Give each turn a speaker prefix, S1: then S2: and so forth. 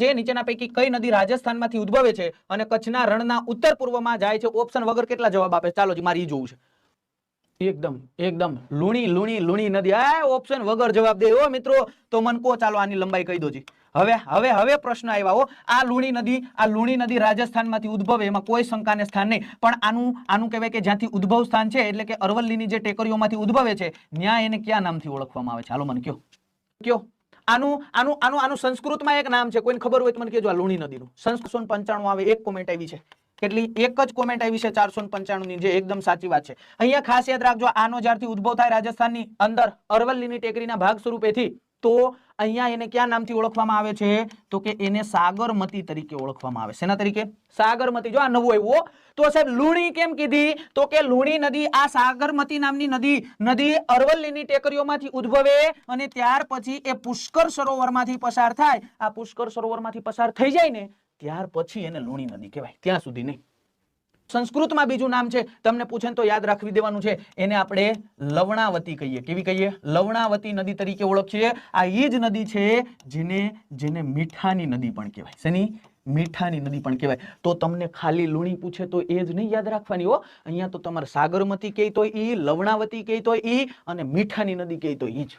S1: જે નીચેના પૈકી કઈ નદી રાજસ્થાનમાંથી ઉદ્ભવે છે અને કચ્છના રણના ઉત્તર પૂર્વમાં જાય છે? ઓપ્શન વગર કેટલા જવાબ આપે? ચાલો જી મારે ઈ જોવું છે. એકદમ એકદમ લુણી લુણી લુણી નદી. આ ઓપ્શન વગર જવાબ દે હો મિત્રો. તો મન કો ચાલો આની લંબાઈ કહી દો જી. હવે પ્રશ્ન આવ્યા હો. આ લુણી નદી રાજસ્થાનમાંથી ઉદ્ભવે, એમાં કોઈ શંકાને સ્થાન નહીં. પણ આનું કહેવાય કે જ્યાંથી ઉદ્ભવ સ્થાન છે એટલે કે અરવલ્લીની જે ટેકરીઓમાંથી ઉદ્ભવે છે ત્યાં એને કયા નામથી ઓળખવામાં આવે છે? હાલો મને કયો. આનું સંસ્કૃતમાં એક નામ છે, કોઈને ખબર હોય તો મને કહેજો. આ લુણી નદીનું સંસ્કૃત 495 આવે. એક કોમેન્ટ આવી છે. કેટલી? એક જ કોમેન્ટ આવી છે 495 ની, જે એકદમ સાચી વાત છે. અહીંયા ખાસ યાદ રાખજો, આનો જ્યારથી ઉદ્ભવ થાય રાજસ્થાનની અંદર અરવલ્લીની ટેકરીના ભાગ સ્વરૂપેથી, તો અહીંયા એને કયા નામથી ઓળખવામાં આવે છે? તો કે એને સાગરમતી તરીકે ઓળખવામાં આવે. શેના તરીકે? સાગરમતી. જો આ નવું આવ્યું. તો સાહેબ લુણી કેમ કીધી? તો કે લુણી નદી, આ સાગરમતી નામની નદી અરવલ્લીની ટેકરીઓમાંથી ઉદ્ભવે અને ત્યાર પછી એ પુષ્કર સરોવરમાંથી પસાર થાય. આ પુષ્કર સરોવરમાંથી પસાર થઈ જાય ને ત્યાર પછી એને લુણી નદી કહેવાય, ત્યાં સુધી નહીં. સંસ્કૃતમાં બીજું નામ છે, તમને પૂછે તો યાદ રાખવી દેવાનું છે. એને આપણે લવણાવતી કહીએ. કેવી કહીએ? લવણાવતી નદી તરીકે ઓળખીએ. આ એ જ નદી છે જેને મીઠાની નદી પણ કહેવાય. શેની? મીઠાની નદી પણ કહેવાય. તો તમને ખાલી લુણી પૂછે તો એ જ નહીં યાદ રાખવાની હો. અહીંયા તો તમારે સાગરમતી કહે તો ઈ, લવણાવતી કહે તો ઈ, અને મીઠાની નદી કહે તો ઈ જ.